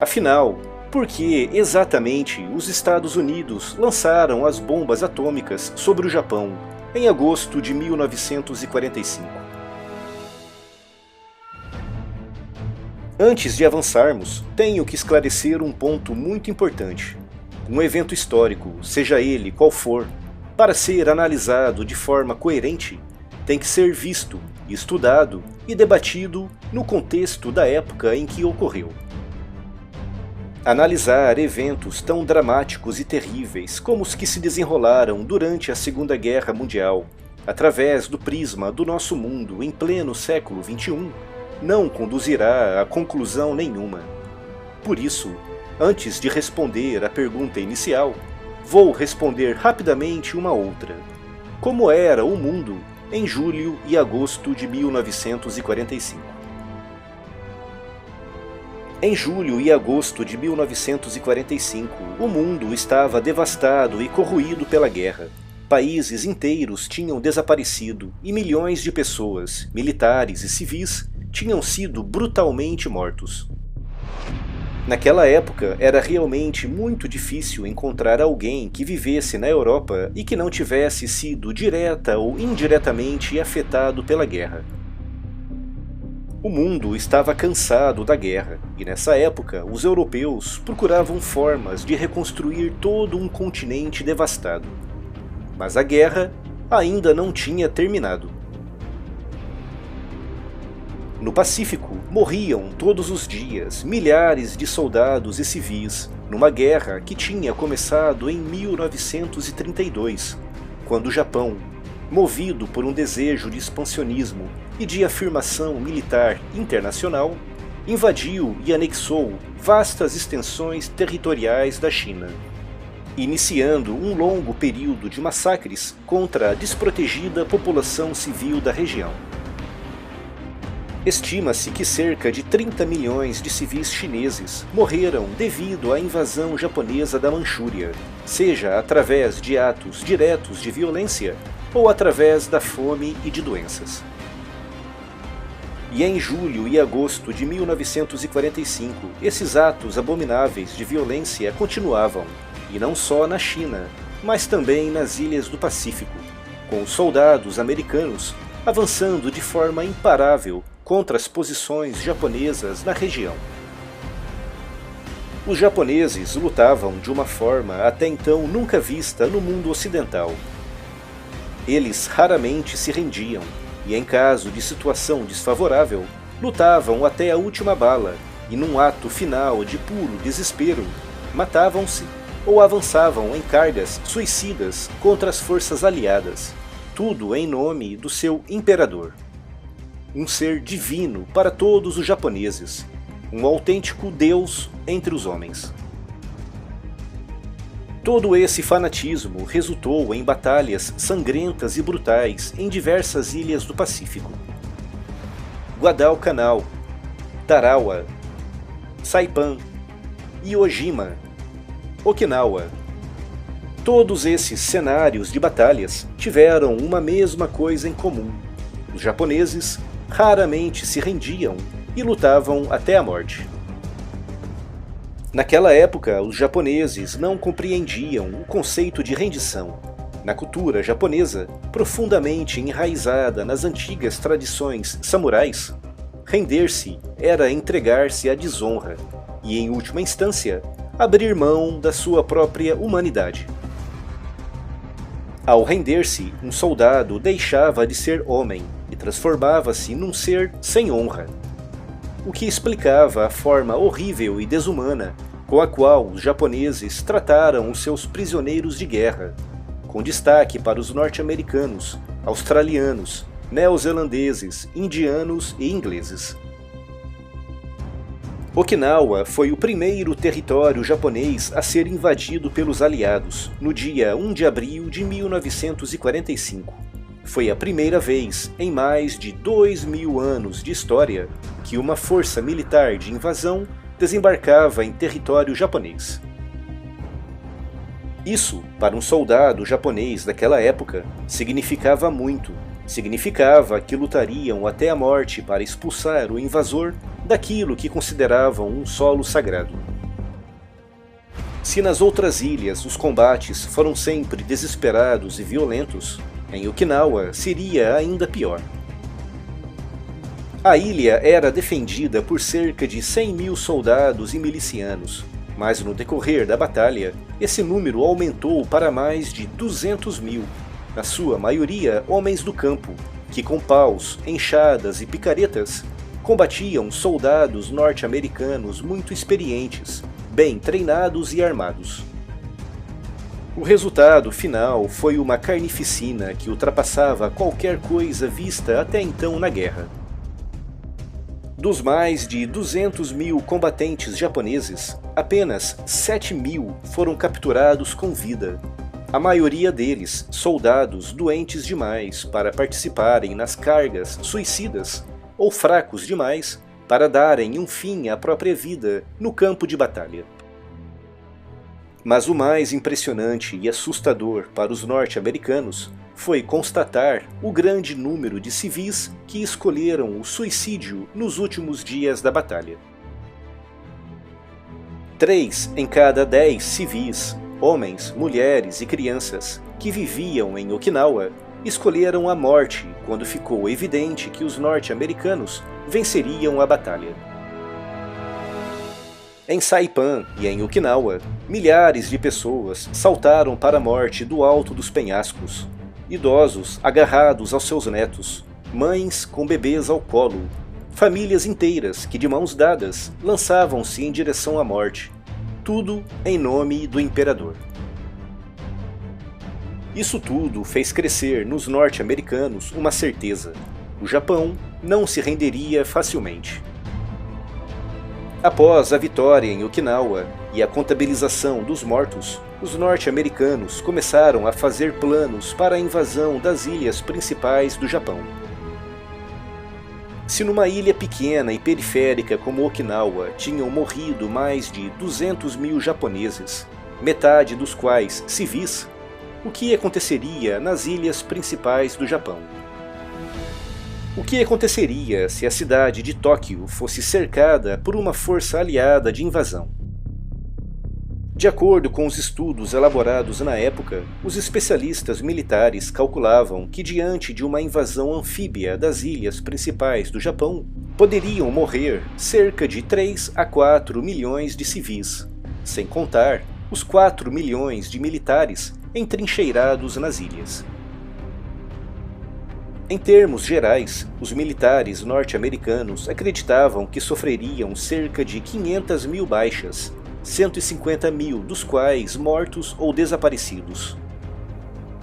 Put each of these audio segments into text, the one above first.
Afinal, por que exatamente os Estados Unidos lançaram as bombas atômicas sobre o Japão em agosto de 1945? Antes de avançarmos, tenho que esclarecer um ponto muito importante. Um evento histórico, seja ele qual for, para ser analisado de forma coerente, tem que ser visto, estudado e debatido no contexto da época em que ocorreu. Analisar eventos tão dramáticos e terríveis como os que se desenrolaram durante a Segunda Guerra Mundial, através do prisma do nosso mundo em pleno século XXI, não conduzirá a conclusão nenhuma. Por isso, antes de responder à pergunta inicial, vou responder rapidamente uma outra. Como era o mundo em julho e agosto de 1945? Em julho e agosto de 1945, o mundo estava devastado e corroído pela guerra. Países inteiros tinham desaparecido e milhões de pessoas, militares e civis, tinham sido brutalmente mortos. Naquela época, era realmente muito difícil encontrar alguém que vivesse na Europa e que não tivesse sido direta ou indiretamente afetado pela guerra. O mundo estava cansado da guerra, e nessa época os europeus procuravam formas de reconstruir todo um continente devastado. Mas a guerra ainda não tinha terminado. No Pacífico, morriam todos os dias milhares de soldados e civis, numa guerra que tinha começado em 1932, quando o Japão, movido por um desejo de expansionismo e de afirmação militar internacional, invadiu e anexou vastas extensões territoriais da China, iniciando um longo período de massacres contra a desprotegida população civil da região. Estima-se que cerca de 30 milhões de civis chineses morreram devido à invasão japonesa da Manchúria, seja através de atos diretos de violência ou através da fome e de doenças. E em julho e agosto de 1945, esses atos abomináveis de violência continuavam, e não só na China, mas também nas ilhas do Pacífico, com os soldados americanos avançando de forma imparável contra as posições japonesas na região. Os japoneses lutavam de uma forma até então nunca vista no mundo ocidental. Eles raramente se rendiam, e em caso de situação desfavorável, lutavam até a última bala, e num ato final de puro desespero, matavam-se ou avançavam em cargas suicidas contra as forças aliadas, tudo em nome do seu imperador. Um ser divino para todos os japoneses, um autêntico Deus entre os homens. Todo esse fanatismo resultou em batalhas sangrentas e brutais em diversas ilhas do Pacífico. Guadalcanal, Tarawa, Saipan, Iwo-Jima, Okinawa. Todos esses cenários de batalhas tiveram uma mesma coisa em comum. Os japoneses raramente se rendiam e lutavam até a morte. Naquela época, os japoneses não compreendiam o conceito de rendição. Na cultura japonesa, profundamente enraizada nas antigas tradições samurais, render-se era entregar-se à desonra e, em última instância, abrir mão da sua própria humanidade. Ao render-se, um soldado deixava de ser homem e transformava-se num ser sem honra, o que explicava a forma horrível e desumana com a qual os japoneses trataram os seus prisioneiros de guerra, com destaque para os norte-americanos, australianos, neozelandeses, indianos e ingleses. Okinawa foi o primeiro território japonês a ser invadido pelos aliados, no dia 1 de abril de 1945. Foi a primeira vez, em mais de 2.000 anos de história, que uma força militar de invasão desembarcava em território japonês. Isso, para um soldado japonês daquela época, significava muito. Significava que lutariam até a morte para expulsar o invasor daquilo que consideravam um solo sagrado. Se nas outras ilhas os combates foram sempre desesperados e violentos, em Okinawa seria ainda pior. A ilha era defendida por cerca de 100.000 soldados e milicianos, mas no decorrer da batalha, esse número aumentou para mais de 200.000, na sua maioria homens do campo, que com paus, enxadas e picaretas, combatiam soldados norte-americanos muito experientes, bem treinados e armados. O resultado final foi uma carnificina que ultrapassava qualquer coisa vista até então na guerra. Dos mais de 200.000 combatentes japoneses, apenas 7.000 foram capturados com vida. A maioria deles, soldados doentes demais para participarem nas cargas suicidas ou fracos demais para darem um fim à própria vida no campo de batalha. Mas o mais impressionante e assustador para os norte-americanos foi constatar o grande número de civis que escolheram o suicídio nos últimos dias da batalha. 3 em cada 10 civis, homens, mulheres e crianças, que viviam em Okinawa, escolheram a morte quando ficou evidente que os norte-americanos venceriam a batalha. Em Saipan e em Okinawa, milhares de pessoas saltaram para a morte do alto dos penhascos. Idosos agarrados aos seus netos, mães com bebês ao colo, famílias inteiras que de mãos dadas lançavam-se em direção à morte, tudo em nome do imperador. Isso tudo fez crescer nos norte-americanos uma certeza: o Japão não se renderia facilmente. Após a vitória em Okinawa e a contabilização dos mortos, os norte-americanos começaram a fazer planos para a invasão das ilhas principais do Japão. Se numa ilha pequena e periférica como Okinawa tinham morrido mais de 200.000 japoneses, metade dos quais civis, o que aconteceria nas ilhas principais do Japão? O que aconteceria se a cidade de Tóquio fosse cercada por uma força aliada de invasão? De acordo com os estudos elaborados na época, os especialistas militares calculavam que diante de uma invasão anfíbia das ilhas principais do Japão, poderiam morrer cerca de 3 a 4 milhões de civis, sem contar os 4 milhões de militares entrincheirados nas ilhas. Em termos gerais, os militares norte-americanos acreditavam que sofreriam cerca de 500.000 baixas, 150.000 dos quais mortos ou desaparecidos.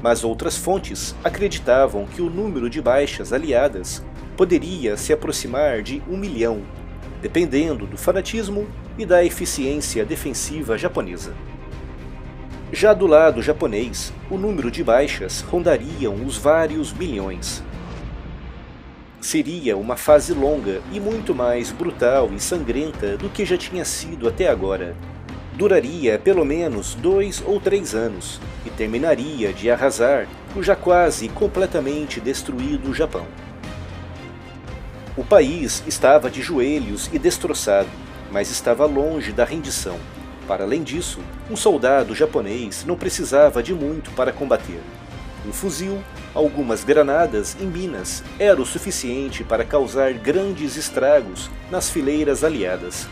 Mas outras fontes acreditavam que o número de baixas aliadas poderia se aproximar de 1 milhão, dependendo do fanatismo e da eficiência defensiva japonesa. Já do lado japonês, o número de baixas rondariam os vários milhões. Seria uma fase longa e muito mais brutal e sangrenta do que já tinha sido até agora. Duraria pelo menos 2 ou 3 anos e terminaria de arrasar o já quase completamente destruído Japão. O país estava de joelhos e destroçado, mas estava longe da rendição. Para além disso, um soldado japonês não precisava de muito para combater. Um fuzil, algumas granadas e minas era o suficiente para causar grandes estragos nas fileiras aliadas.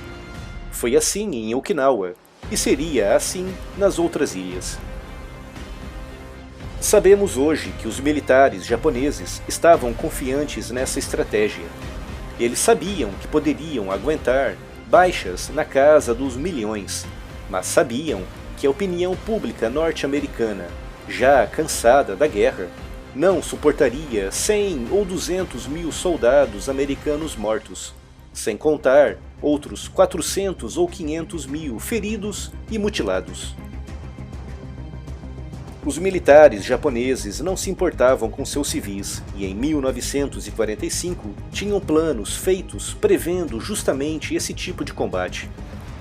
Foi assim em Okinawa, e seria assim nas outras ilhas. Sabemos hoje que os militares japoneses estavam confiantes nessa estratégia. Eles sabiam que poderiam aguentar baixas na casa dos milhões, mas sabiam que a opinião pública norte-americana, já cansada da guerra, não suportaria 100 ou 200.000 soldados americanos mortos, sem contar outros 400 ou 500.000 feridos e mutilados. Os militares japoneses não se importavam com seus civis e em 1945 tinham planos feitos prevendo justamente esse tipo de combate.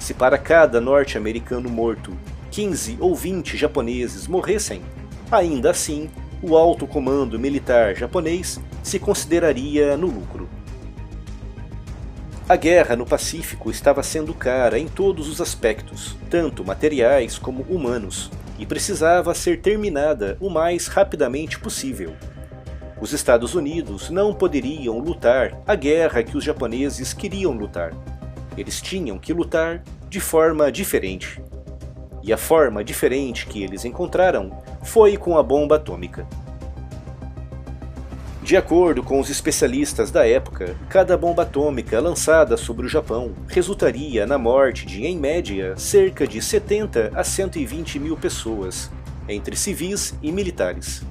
Se para cada norte-americano morto 15 ou 20 japoneses morressem, ainda assim o alto comando militar japonês se consideraria no lucro. A guerra no Pacífico estava sendo cara em todos os aspectos, tanto materiais como humanos, e precisava ser terminada o mais rapidamente possível. Os Estados Unidos não poderiam lutar a guerra que os japoneses queriam lutar. Eles tinham que lutar de forma diferente. E a forma diferente que eles encontraram foi com a bomba atômica. De acordo com os especialistas da época, cada bomba atômica lançada sobre o Japão resultaria na morte de, em média, cerca de 70 a 120 mil pessoas, entre civis e militares.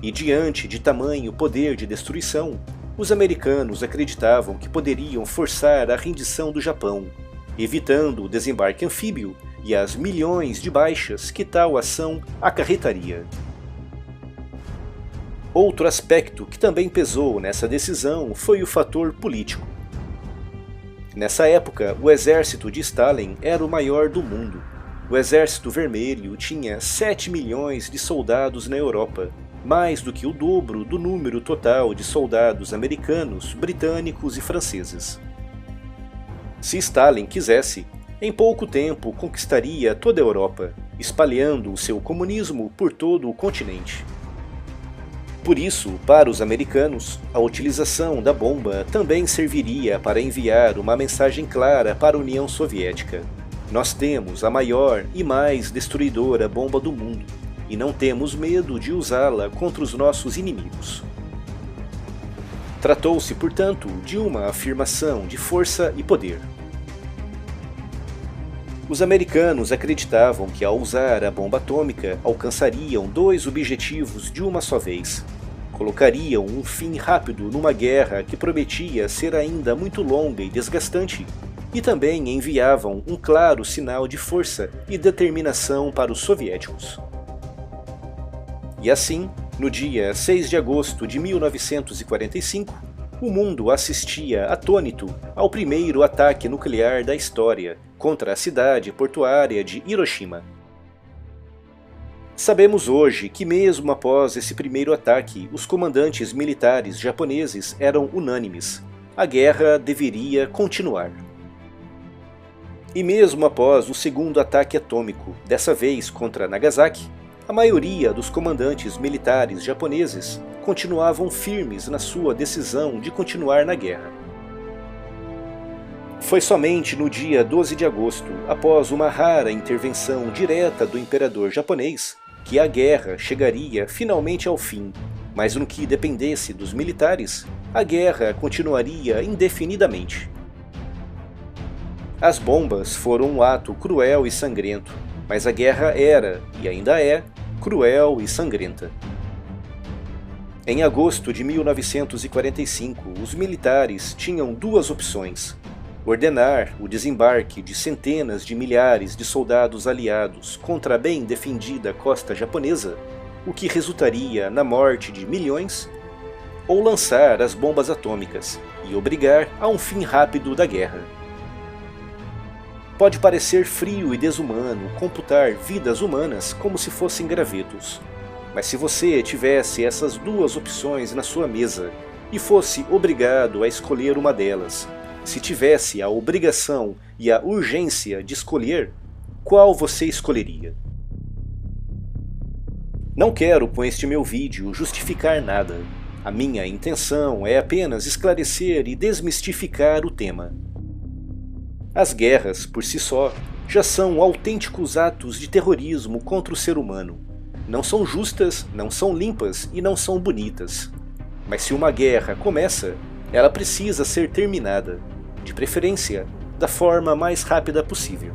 E diante de tamanho poder de destruição, os americanos acreditavam que poderiam forçar a rendição do Japão, evitando o desembarque anfíbio e as milhões de baixas que tal ação acarretaria. Outro aspecto que também pesou nessa decisão foi o fator político. Nessa época, o exército de Stalin era o maior do mundo. O Exército Vermelho tinha 7 milhões de soldados na Europa, mais do que o dobro do número total de soldados americanos, britânicos e franceses. Se Stalin quisesse, em pouco tempo conquistaria toda a Europa, espalhando o seu comunismo por todo o continente. Por isso, para os americanos, a utilização da bomba também serviria para enviar uma mensagem clara para a União Soviética. Nós temos a maior e mais destruidora bomba do mundo, e não temos medo de usá-la contra os nossos inimigos. Tratou-se, portanto, de uma afirmação de força e poder. Os americanos acreditavam que ao usar a bomba atômica alcançariam dois objetivos de uma só vez. Colocariam um fim rápido numa guerra que prometia ser ainda muito longa e desgastante, e também enviavam um claro sinal de força e determinação para os soviéticos. E assim, no dia 6 de agosto de 1945, o mundo assistia atônito ao primeiro ataque nuclear da história contra a cidade portuária de Hiroshima. Sabemos hoje que mesmo após esse primeiro ataque, os comandantes militares japoneses eram unânimes. A guerra deveria continuar. E mesmo após o segundo ataque atômico, dessa vez contra Nagasaki, a maioria dos comandantes militares japoneses continuavam firmes na sua decisão de continuar na guerra. Foi somente no dia 12 de agosto, após uma rara intervenção direta do imperador japonês, que a guerra chegaria finalmente ao fim, mas no que dependesse dos militares, a guerra continuaria indefinidamente. As bombas foram um ato cruel e sangrento, mas a guerra era, e ainda é, cruel e sangrenta. Em agosto de 1945, os militares tinham duas opções: ordenar o desembarque de centenas de milhares de soldados aliados contra a bem defendida costa japonesa, o que resultaria na morte de milhões, ou lançar as bombas atômicas e obrigar a um fim rápido da guerra. Pode parecer frio e desumano computar vidas humanas como se fossem gravetos, mas se você tivesse essas duas opções na sua mesa e fosse obrigado a escolher uma delas, se tivesse a obrigação e a urgência de escolher, qual você escolheria? Não quero com este meu vídeo justificar nada. A minha intenção é apenas esclarecer e desmistificar o tema. As guerras, por si só, já são autênticos atos de terrorismo contra o ser humano. Não são justas, não são limpas e não são bonitas. Mas se uma guerra começa, ela precisa ser terminada, de preferência da forma mais rápida possível.